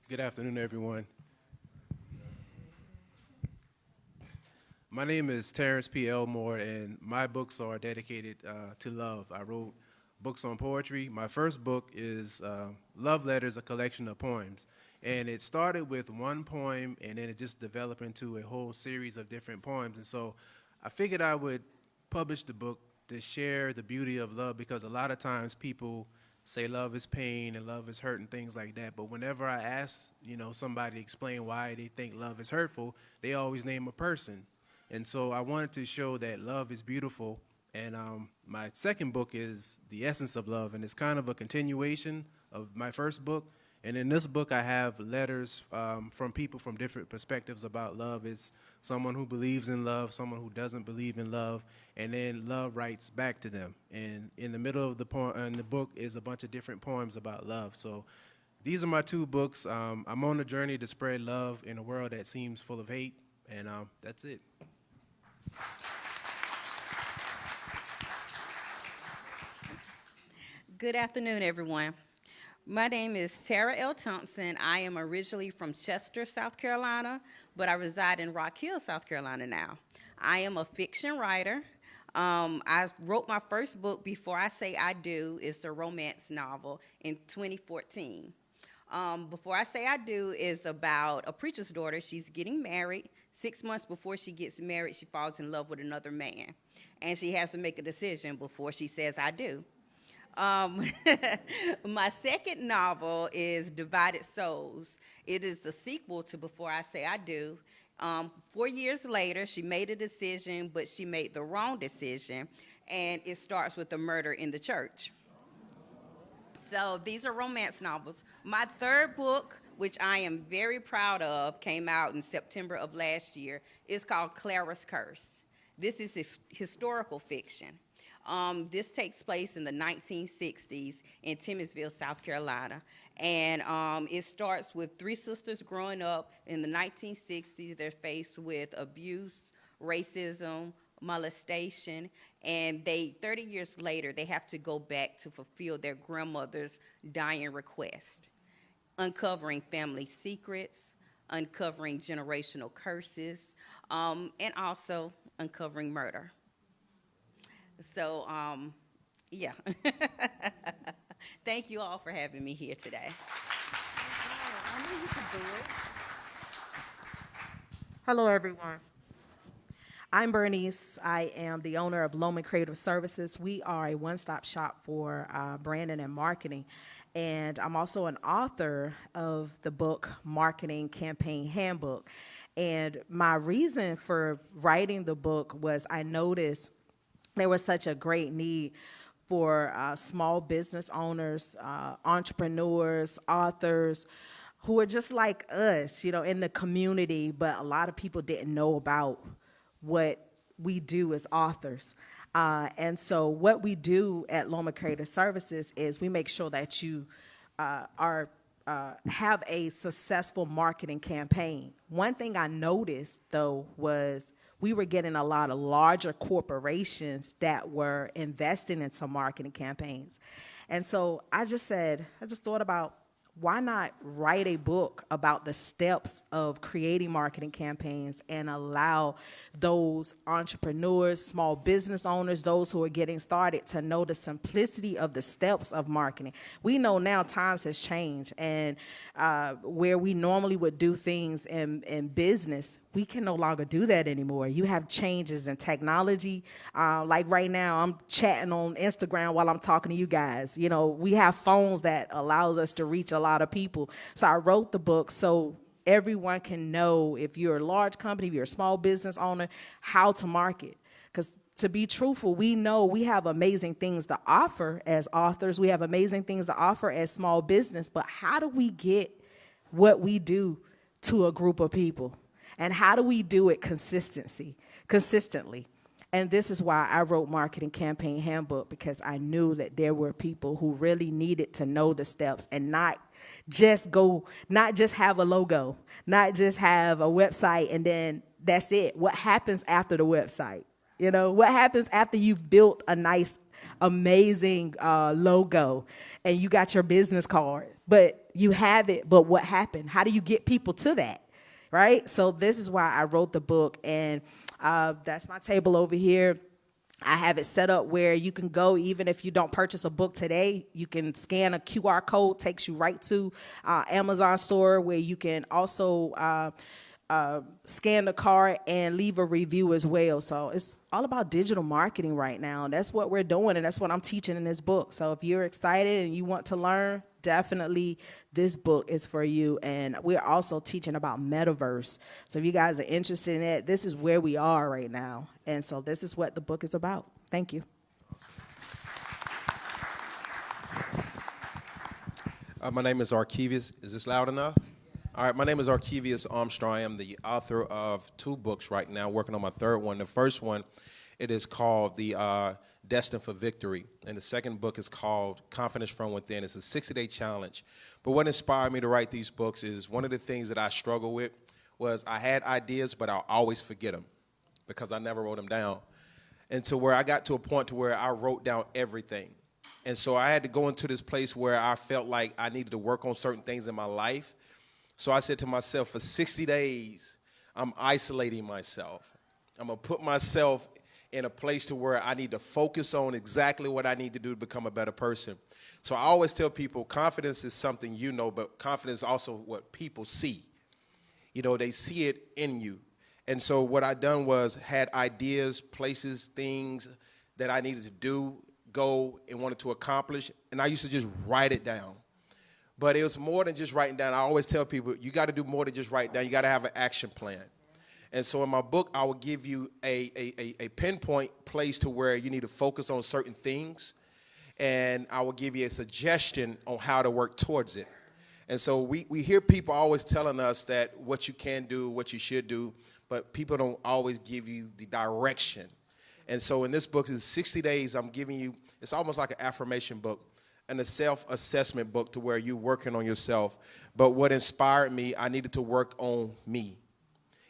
Good afternoon, everyone. My name is Terence P Elmore, and my books are dedicated to love. I wrote books on poetry. My first book is Love Letters, a collection of poems. And it started with one poem, and then it just developed into a whole series of different poems. And so I figured I would publish the book to share the beauty of love, because a lot of times people say love is pain and love is hurt and things like that. But whenever I ask, somebody to explain why they think love is hurtful, they always name a person. And so I wanted to show that love is beautiful. And my second book is The Essence of Love, and it's kind of a continuation of my first book. And in this book, I have letters from people from different perspectives about love. It's someone who believes in love, someone who doesn't believe in love, and then love writes back to them. And in the middle of the book is a bunch of different poems about love. So these are my two books. I'm on a journey to spread love in a world that seems full of hate, and that's it. Good afternoon, everyone. My name is Sarah L Thompson. I am originally from Chester, South Carolina, but I reside in Rock Hill, South Carolina now. I am a fiction writer. I wrote my first book, Before I Say I Do. It's a romance novel in 2014. Before I Say I Do is about a preacher's daughter. She's getting married. 6 months before she gets married, she falls in love with another man. And she has to make a decision before she says I do. My second novel is Divided Souls. It is the sequel to Before I Say I Do. 4 years later, she made a decision, but she made the wrong decision, and it starts with a murder in the church. So these are romance novels. My third book, which I am very proud of, came out in September of last year. It's called Clara's Curse. This is historical fiction. This takes place in the 1960s in Timmonsville, South Carolina. And it starts with three sisters growing up in the 1960s. They're faced with abuse, racism, molestation, and 30 years later, they have to go back to fulfill their grandmother's dying request, uncovering family secrets, uncovering generational curses, and also uncovering murder. So, yeah. Thank you all for having me here today. Hello, everyone. I'm Bernice. I am the owner of Loman Creative Services. We are a one-stop shop for branding and marketing. And I'm also an author of the book Marketing Campaign Handbook. And my reason for writing the book was I noticed there was such a great need for small business owners, entrepreneurs, authors, who are just like us, in the community, but a lot of people didn't know about what we do as authors. And so what we do at Loma Creative Services is we make sure that you have a successful marketing campaign. One thing I noticed, though, was we were getting a lot of larger corporations that were investing into marketing campaigns. And so I just thought about, why not write a book about the steps of creating marketing campaigns and allow those entrepreneurs, small business owners, those who are getting started to know the simplicity of the steps of marketing. We know now times has changed, and where we normally would do things in business, we can no longer do that anymore. You have changes in technology. Like right now, I'm chatting on Instagram while I'm talking to you guys. You know, we have phones that allows us to reach a lot of people. So I wrote the book so everyone can know, if you're a large company, if you're a small business owner, how to market. Because to be truthful, we know we have amazing things to offer as authors. We have amazing things to offer as small business. But how do we get what we do to a group of people? And how do we do it consistently? And this is why I wrote Marketing Campaign Handbook, because I knew that there were people who really needed to know the steps and not just have a logo, not just have a website and then that's it. What happens after the website? You know, what happens after you've built a nice, amazing logo and you got your business card, but you have it, but what happened? How do you get people to that? Right? So this is why I wrote the book, and that's my table over here. I have it set up where you can go, even if you don't purchase a book today, you can scan a QR code, takes you right to Amazon store, where you can also scan the card and leave a review as well. So it's all about digital marketing right now. That's what we're doing, and that's what I'm teaching in this book. So if you're excited and you want to learn, definitely this book is for you. And we're also teaching about metaverse. So if you guys are interested in it, this is where we are right now. And so this is what the book is about. Thank you. My name is Arcevius. Is this loud enough? All right, my name is Arcevius Armstrong. I am the author of 2 books right now, working on my 3rd one. The first one, it is called The Destined for Victory. And the second book is called Confidence from Within. It's a 60-day challenge. But what inspired me to write these books is one of the things that I struggle with was I had ideas, but I'll always forget them because I never wrote them down. And to where I got to a point to where I wrote down everything. And so I had to go into this place where I felt like I needed to work on certain things in my life. So I said to myself, for 60 days, I'm isolating myself. I'm going to put myself in a place to where I need to focus on exactly what I need to do to become a better person. So I always tell people confidence is something you know, but confidence is also what people see. You know, they see it in you. And so what I done was had ideas, places, things that I needed to do, go, and wanted to accomplish, and I used to just write it down. But it was more than just writing down. I always tell people, you got to do more than just write down. You got to have an action plan. And so in my book, I will give you a pinpoint place to where you need to focus on certain things, and I will give you a suggestion on how to work towards it. And so we hear people always telling us that what you can do, what you should do, but people don't always give you the direction. And so in this book, it's 60 days, I'm giving you, it's almost like an affirmation book and a self-assessment book to where you're working on yourself. But what inspired me, I needed to work on me.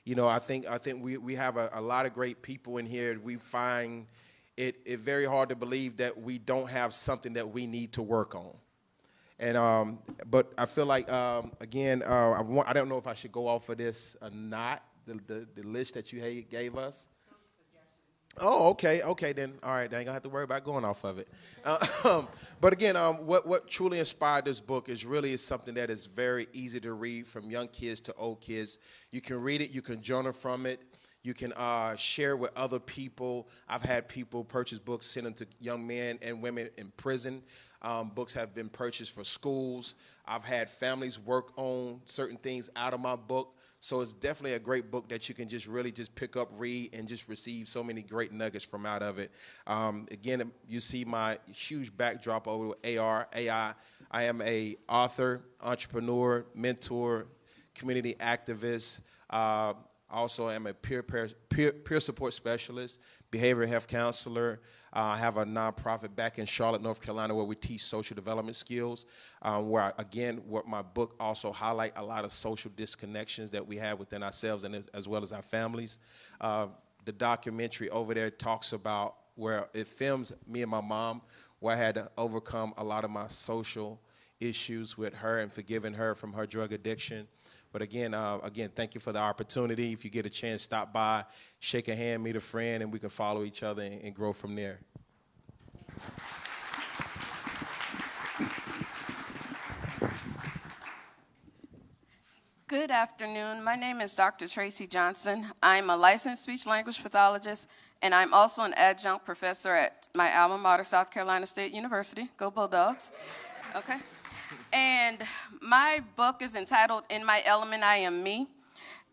You know, I think we have a lot of great people in here. We find it very hard to believe that we don't have something that we need to work on. And but I feel like again, I don't know if I should go off of this or not. The list that you gave us. Oh, okay, then all right. I ain't gonna have to worry about going off of it. But again, what truly inspired this book is really something that is very easy to read from young kids to old kids. You can read it, you can journal from it, you can share with other people. I've had people purchase books, send them to young men and women in prison. Books have been purchased for schools. I've had families work on certain things out of my book. So it's definitely a great book that you can just really just pick up, read, and just receive so many great nuggets from out of it. Again, you see my huge backdrop over AI. I am a author, entrepreneur, mentor, community activist. Also, I'm a peer support specialist, behavioral health counselor. I have a nonprofit back in Charlotte, North Carolina, where we teach social development skills, where my book also highlight a lot of social disconnections that we have within ourselves and as well as our families. the documentary over there talks about where it films me and my mom, where I had to overcome a lot of my social issues with her and forgiving her from her drug addiction. But again, thank you for the opportunity. If you get a chance, stop by, shake a hand, meet a friend, and we can follow each other and grow from there. Good afternoon. My name is Dr. Tracy Johnson. I'm a licensed speech-language pathologist, and I'm also an adjunct professor at my alma mater, South Carolina State University. Go Bulldogs. Okay. And my book is entitled In My Element, I Am Me.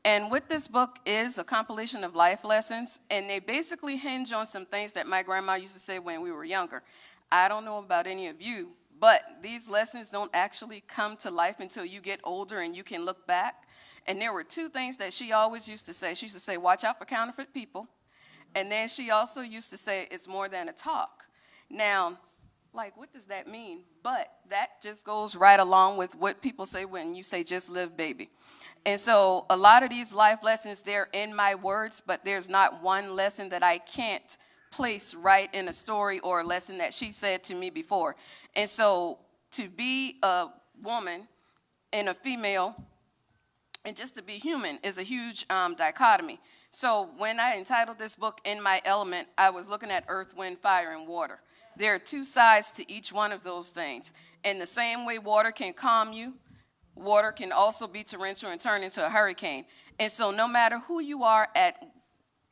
And what this book is a compilation of life lessons, and they basically hinge on some things that my grandma used to say when we were younger. I don't know about any of you, but these lessons don't actually come to life until you get older and you can look back. And there were two things that she always used to say. She used to say, watch out for counterfeit people. And then she also used to say, it's more than a talk. Now, like, what does that mean? But that just goes right along with what people say when you say, just live, baby. And so a lot of these life lessons, they're in my words, but there's not one lesson that I can't place right in a story or a lesson that she said to me before. And so to be a woman and a female and just to be human is a huge dichotomy. So when I entitled this book In My Element, I was looking at earth, wind, fire, and water. There are two sides to each one of those things. In the same way water can calm you, water can also be torrential and turn into a hurricane. And so no matter who you are at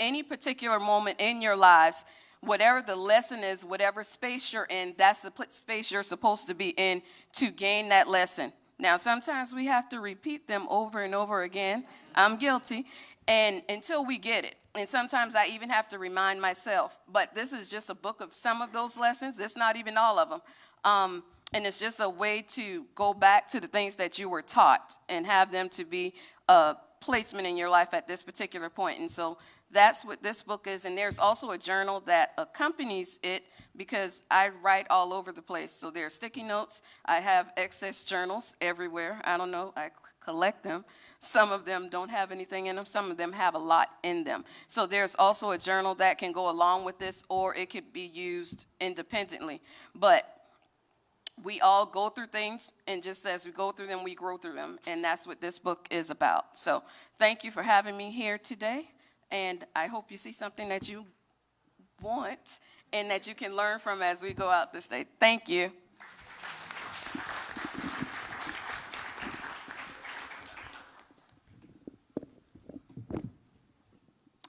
any particular moment in your lives, whatever the lesson is, whatever space you're in, that's the space you're supposed to be in to gain that lesson. Now, sometimes we have to repeat them over and over again. I'm guilty. And until we get it. And sometimes I even have to remind myself. But this is just a book of some of those lessons. It's not even all of them. And it's just a way to go back to the things that you were taught and have them to be a placement in your life at this particular point. And so that's what this book is. And there's also a journal that accompanies it because I write all over the place. So there are sticky notes. I have excess journals everywhere. I don't know. I collect them. Some of them don't have anything in them. Some of them have a lot in them. So there's also a journal that can go along with this, or it could be used independently. But we all go through things, and just as we go through them, we grow through them. And that's what this book is about. So thank you for having me here today. And I hope you see something that you want and that you can learn from as we go out this day. Thank you.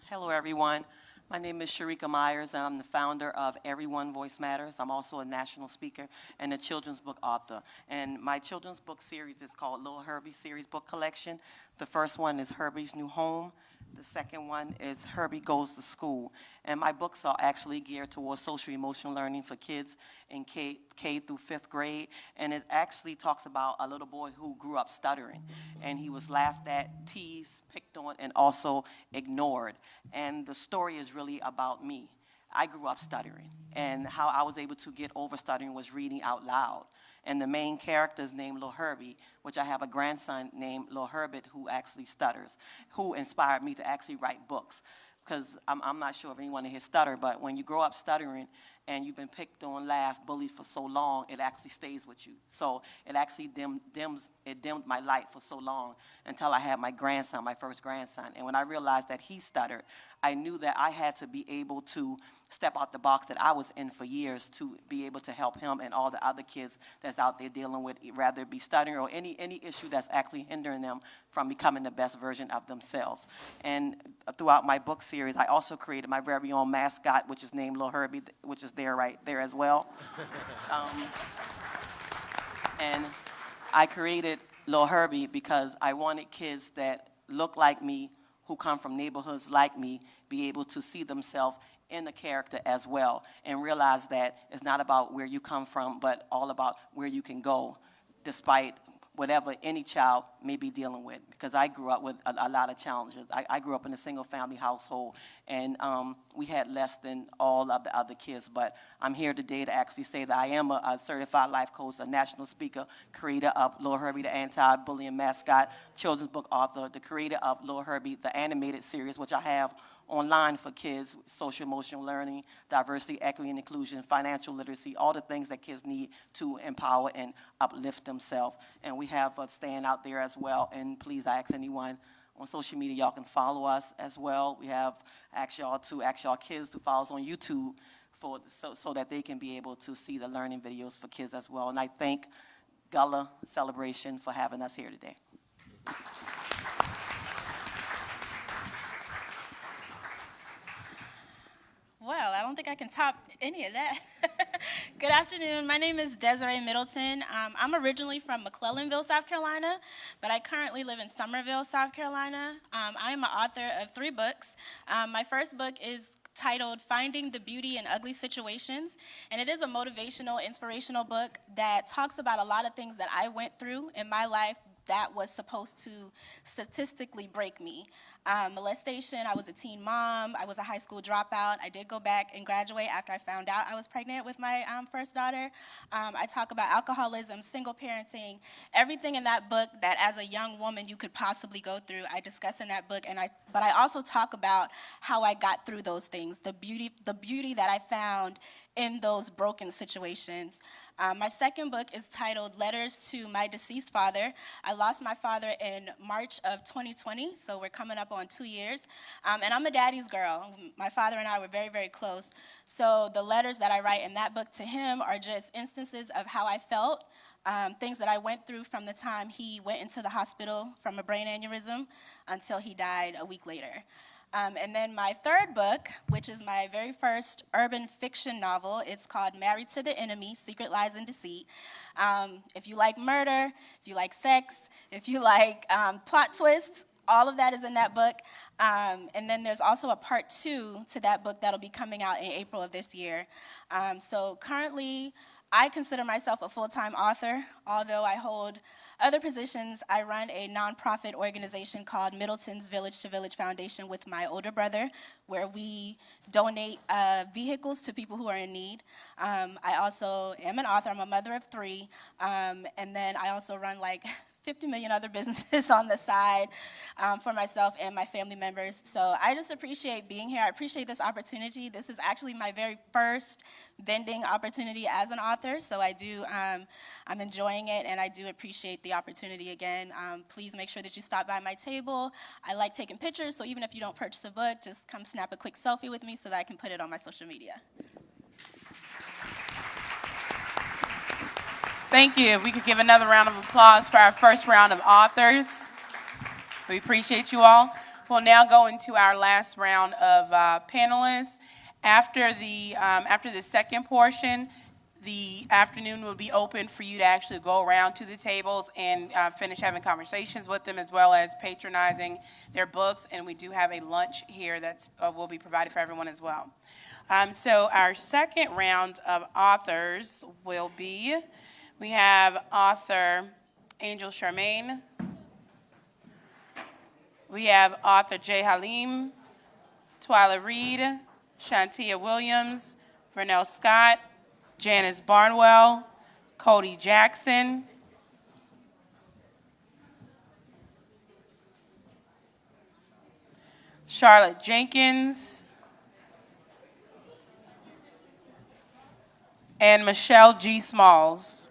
Hello, everyone. My name is Sharika Myers, and I'm the founder of Everyone Voice Matters. I'm also a national speaker and a children's book author. And my children's book series is called Little Herbie Series Book Collection. The first one is Herbie's New Home. The second one is Herbie Goes to School. And my books are actually geared towards social emotional learning for kids in K through 5th grade. And it actually talks about a little boy who grew up stuttering. And he was laughed at, teased, picked on, and also ignored. And the story is really about me. I grew up stuttering. And how I was able to get over stuttering was reading out loud. And the main character is named Lil Herbie, which I have a grandson named Lil Herbert who actually stutters, who inspired me to actually write books. Because I'm not sure if anyone in here stutter, but when you grow up stuttering and you've been picked on, laughed, bullied for so long, it actually stays with you. So it actually dimmed my light for so long until I had my grandson, my first grandson. And when I realized that he stuttered, I knew that I had to be able to step out the box that I was in for years to be able to help him and all the other kids that's out there dealing with, rather it be stuttering or any issue that's actually hindering them from becoming the best version of themselves. And throughout my book series, I also created my very own mascot, which is named Lil Herbie, which is there right there as well. And I created Lil Herbie because I wanted kids that look like me, who come from neighborhoods like me, be able to see themselves in the character as well and realize that it's not about where you come from, but all about where you can go despite whatever any child may be dealing with. Because I grew up with a lot of challenges. I grew up in a single-family household, and we had less than all of the other kids. But I'm here today to actually say that I am a certified life coach, a national speaker, creator of Lil Herbie, the anti-bullying mascot, children's book author, the creator of Lil Herbie, the animated series, which I have online for kids, social emotional learning, diversity, equity, and inclusion, financial literacy, all the things that kids need to empower and uplift themselves. And we have a stand out there as well. And please, I ask anyone on social media, y'all can follow us as well. We have ask y'all kids to follow us on YouTube so that they can be able to see the learning videos for kids as well. And I thank Gullah Celebration for having us here today. Well, I don't think I can top any of that. Good afternoon. My name is Desiree Middleton. I'm originally from McClellanville, South Carolina, but I currently live in Summerville, South Carolina. I am an author of 3 books. My first book is titled Finding the Beauty in Ugly Situations, and it is a motivational, inspirational book that talks about a lot of things that I went through in my life that was supposed to statistically break me. Molestation, I was a teen mom, I was a high school dropout. I did go back and graduate after I found out I was pregnant with my first daughter. I talk about alcoholism, single parenting, everything in that book that as a young woman you could possibly go through, I discuss in that book. But I also talk about how I got through those things, the beauty that I found in those broken situations. My second book is titled Letters to My Deceased Father. I lost my father in March of 2020, so we're coming up on 2 years. And I'm a daddy's girl. My father and I were very, very close. So the letters that I write in that book to him are just instances of how I felt, things that I went through from the time he went into the hospital from a brain aneurysm until he died a week later. And then my third book, which is my very first urban fiction novel, it's called Married to the Enemy, Secret Lies and Deceit. If you like murder, if you like sex, if you like plot twists, all of that is in that book. And then there's also a part 2 to that book that'll be coming out in April of this year. So currently, I consider myself a full-time author, although I hold other positions. I run a nonprofit organization called Middleton's Village to Village Foundation with my older brother, where we donate vehicles to people who are in need. I also am an author. I'm a mother of 3. And then I also run like 50 million other businesses on the side for myself and my family members. So I just appreciate being here. I appreciate this opportunity. This is actually my very first vending opportunity as an author, so I'm enjoying it, and I do appreciate the opportunity again. Please make sure that you stop by my table. I like taking pictures, so even if you don't purchase a book, just come snap a quick selfie with me so that I can put it on my social media. Thank you. If we could give another round of applause for our first round of authors. We appreciate you all. We'll now go into our last round of panelists. After the second portion, the afternoon will be open for you to actually go around to the tables and finish having conversations with them, as well as patronizing their books. And we do have a lunch here that will be provided for everyone as well. So our second round of authors will be, we have author Angel Charmaine. We have author Jay Halim, Twyla Reed, Shantia Williams, Vernell Scott, Janice Barnwell, Cody Jackson, Charlotte Jenkins, and Michelle G. Smalls.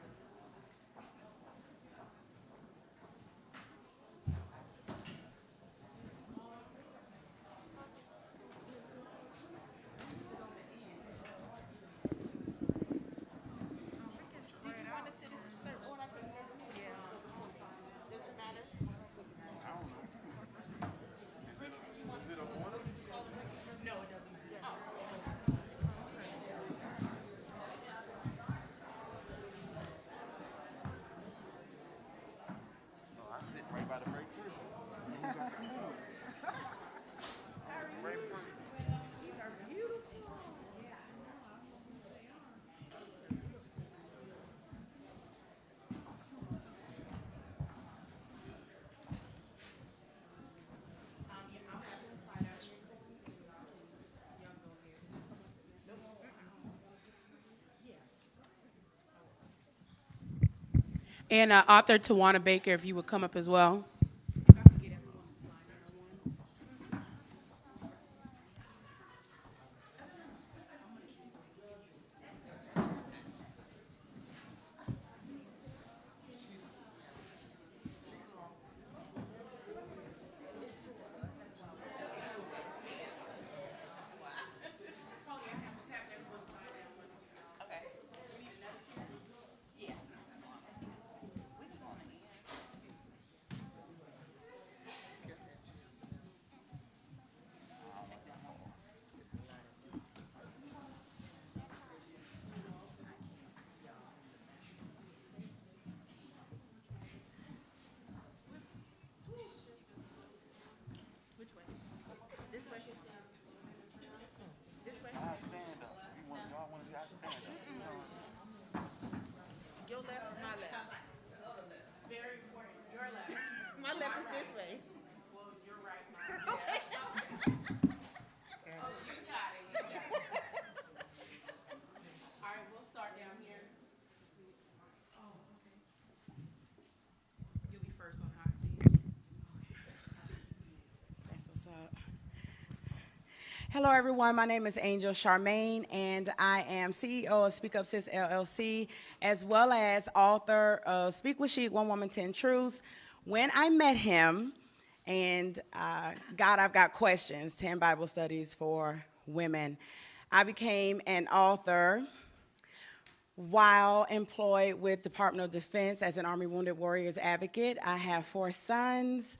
And author Tawana Baker, if you would come up as well. Hello, everyone. My name is Angel Charmaine, and I am CEO of Speak Up Sis LLC, as well as author of Speak with She, One Woman, 10 Truths. When I met him, and God, I've got questions, 10 Bible studies for women, I became an author while employed with Department of Defense as an Army Wounded Warriors advocate. I have 4 sons.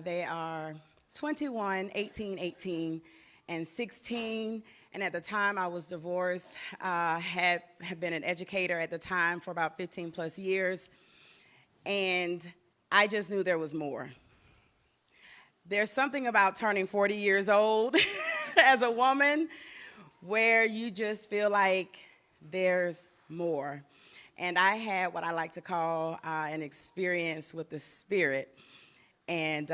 They are 21, 18, and 16. And at the time I was divorced, had been an educator at the time for about 15 plus years. And I just knew there was more. There's something about turning 40 years old as a woman where you just feel like there's more. And I had what I like to call an experience with the Spirit. And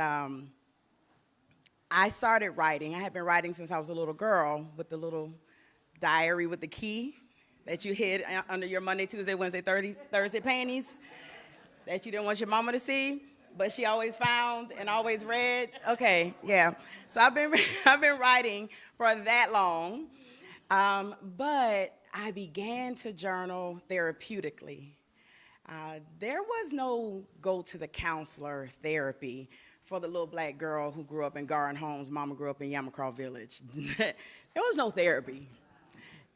I started writing. I had been writing since I was a little girl with the little diary with the key that you hid under your Monday, Tuesday, Wednesday, Thursday panties that you didn't want your mama to see, but she always found and always read. Okay, yeah. So I've been writing for that long, but I began to journal therapeutically. There was no go to the counselor therapy for the little black girl who grew up in Garden Homes. Mama grew up in Yamacraw Village. There was no therapy,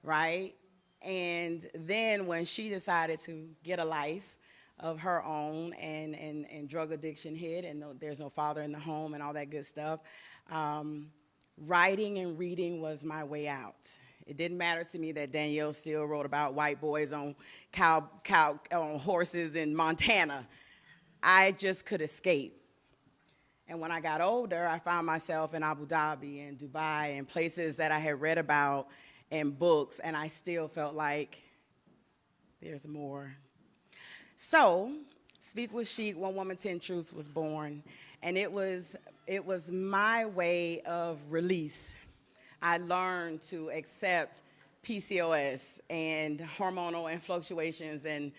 right? And then when she decided to get a life of her own and drug addiction hit, and there's no father in the home and all that good stuff, writing and reading was my way out. It didn't matter to me that Danielle Steele wrote about white boys on on horses in Montana. I just could escape. And when I got older, I found myself in Abu Dhabi and Dubai and places that I had read about in books, and I still felt like there's more. So, Speak with She, One Woman, 10 Truths was born, and it was my way of release. I learned to accept PCOS and hormonal fluctuations and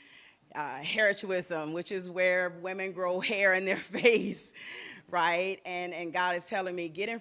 hirsutism, which is where women grow hair in their face, right? And God is telling me, get in